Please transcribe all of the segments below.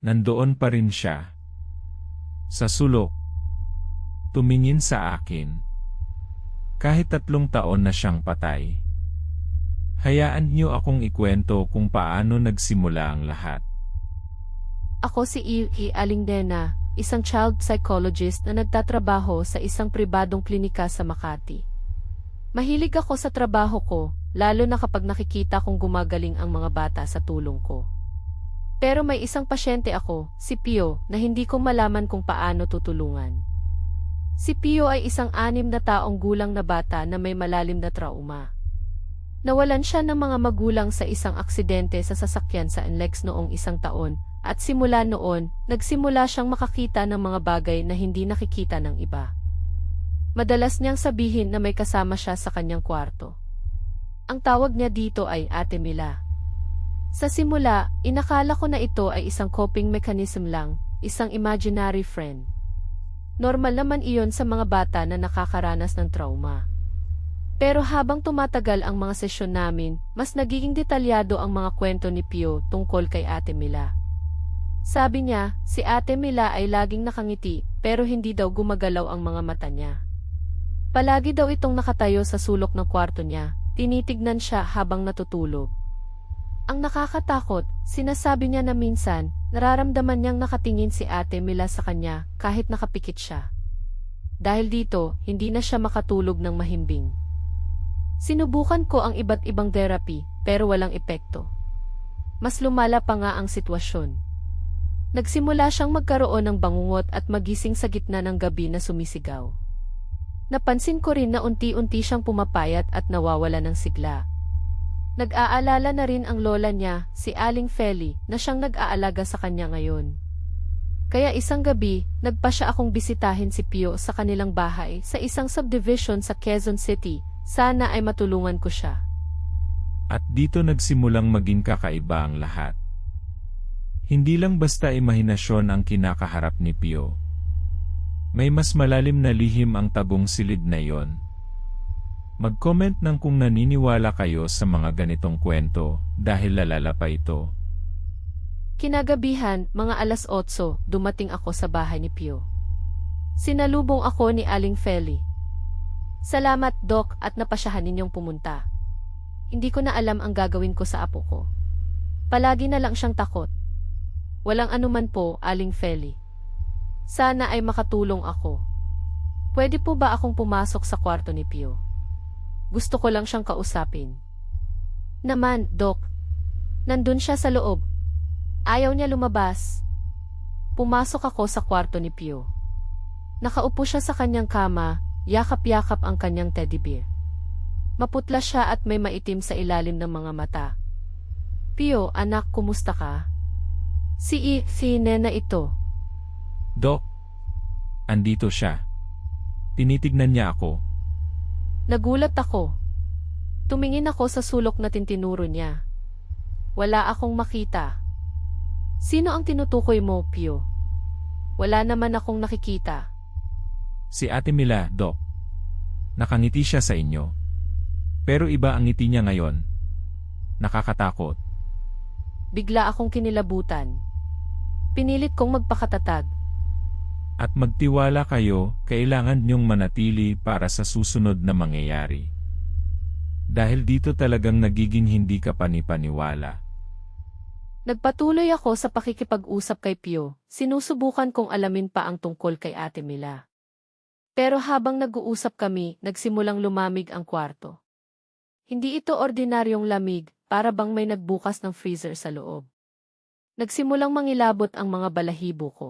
Nandoon pa rin siya. Sa sulok. Tumingin sa akin. Kahit 3 taon na siyang patay. Hayaan niyo akong ikwento kung paano nagsimula ang lahat. Ako si Aling Dena, isang child psychologist na nagtatrabaho sa isang pribadong klinika sa Makati. Mahilig ako sa trabaho ko, lalo na kapag nakikita kong gumagaling ang mga bata sa tulong ko. Pero may isang pasyente ako, si Pio, na hindi ko malaman kung paano tutulungan. Si Pio ay isang 6 na taong gulang na bata na may malalim na trauma. Nawalan siya ng mga magulang sa isang aksidente sa sasakyan sa NLEX noong 1 taon, at simula noon, nagsimula siyang makakita ng mga bagay na hindi nakikita ng iba. Madalas niyang sabihin na may kasama siya sa kanyang kwarto. Ang tawag niya dito ay Ate Mila. Sa simula, inakala ko na ito ay isang coping mechanism lang, isang imaginary friend. Normal naman iyon sa mga bata na nakakaranas ng trauma. Pero habang tumatagal ang mga sesyon namin, mas nagiging detalyado ang mga kwento ni Pio tungkol kay Ate Mila. Sabi niya, si Ate Mila ay laging nakangiti, pero hindi daw gumagalaw ang mga mata niya. Palagi daw itong nakatayo sa sulok ng kwarto niya, tinitignan siya habang natutulog. Ang nakakatakot, sinasabi niya na minsan, nararamdaman niyang nakatingin si Ate Mila sa kanya kahit nakapikit siya. Dahil dito, hindi na siya makatulog ng mahimbing. Sinubukan ko ang iba't ibang therapy, pero walang epekto. Mas lumala pa nga ang sitwasyon. Nagsimula siyang magkaroon ng bangungot at magising sa gitna ng gabi na sumisigaw. Napansin ko rin na unti-unti siyang pumapayat at nawawala ng sigla. Nag-aalala na rin ang lola niya, si Aling Feli, na siyang nag-aalaga sa kanya ngayon. Kaya isang gabi, nagpa siya akong bisitahin si Pio sa kanilang bahay sa isang subdivision sa Quezon City. Sana ay matulungan ko siya. At dito nagsimulang maging kakaiba ang lahat. Hindi lang basta imahinasyon ang kinakaharap ni Pio. May mas malalim na lihim ang tagong silid na yon. Mag-comment ng kung naniniwala kayo sa mga ganitong kwento dahil lalala pa ito. Kinagabihan, mga 8:00, dumating ako sa bahay ni Pio. Sinalubong ako ni Aling Feli. Salamat, Doc, at napasyahan ninyong pumunta. Hindi ko na alam ang gagawin ko sa apo ko. Palagi na lang siyang takot. Walang anuman po, Aling Feli. Sana ay makatulong ako. Pwede po ba akong pumasok sa kwarto ni Pio? Gusto ko lang siyang kausapin. Naman, Doc. Nandun siya sa loob. Ayaw niya lumabas. Pumasok ako sa kwarto ni Pio. Nakaupo siya sa kanyang kama, yakap-yakap ang kanyang teddy bear. Maputla siya at may maitim sa ilalim ng mga mata. Pio, anak, kumusta ka? Si Nena ito. Doc, andito siya. Tinitignan niya ako. Nagulat ako. Tumingin ako sa sulok na tinuro niya. Wala akong makita. Sino ang tinutukoy mo, Pio? Wala naman akong nakikita. Si Ate Mila, Doc. Nakangiti siya sa inyo. Pero iba ang ngiti niya ngayon. Nakakatakot. Bigla akong kinilabutan. Pinilit kong magpakatatag. At magtiwala kayo, kailangan niyong manatili para sa susunod na mangyayari. Dahil dito talagang nagiging hindi ka panipaniwala. Nagpatuloy ako sa pakikipag-usap kay Pio, sinusubukan kong alamin pa ang tungkol kay Ate Mila. Pero habang nag-uusap kami, nagsimulang lumamig ang kwarto. Hindi ito ordinaryong lamig, para bang may nagbukas ng freezer sa loob. Nagsimulang mangilabot ang mga balahibo ko.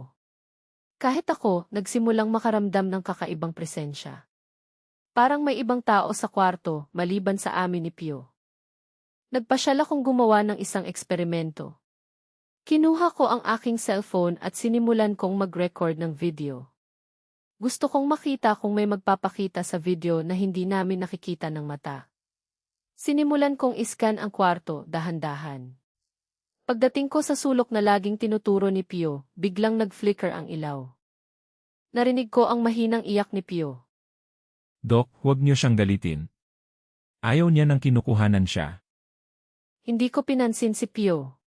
Kahit ako, nagsimulang makaramdam ng kakaibang presensya. Parang may ibang tao sa kwarto, maliban sa amin ni Pio. Nagpasyal akong gumawa ng isang eksperimento. Kinuha ko ang aking cellphone at sinimulan kong mag-record ng video. Gusto kong makita kung may magpapakita sa video na hindi namin nakikita ng mata. Sinimulan kong iscan ang kwarto, dahan-dahan. Pagdating ko sa sulok na laging tinuturo ni Pio, biglang nag-flicker ang ilaw. Narinig ko ang mahinang iyak ni Pio. Doc, huwag niyo siyang galitin. Ayaw niya nang kinukuhanan siya. Hindi ko pinansin si Pio.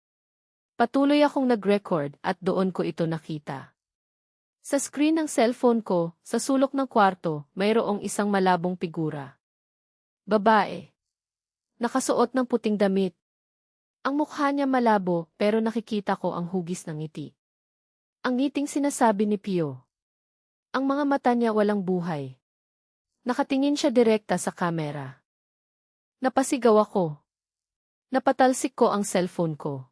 Patuloy akong nag-record at doon ko ito nakita. Sa screen ng cellphone ko, sa sulok ng kwarto, mayroong isang malabong figura. Babae. Nakasuot ng puting damit. Ang mukha niya malabo pero nakikita ko ang hugis ng ngiti. Ang ngiting sinasabi ni Pio. Ang mga mata niya walang buhay. Nakatingin siya direkta sa kamera. Napasigaw ako. Napatalsik ko ang cellphone ko.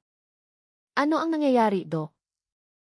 Ano ang nangyayari, Dok?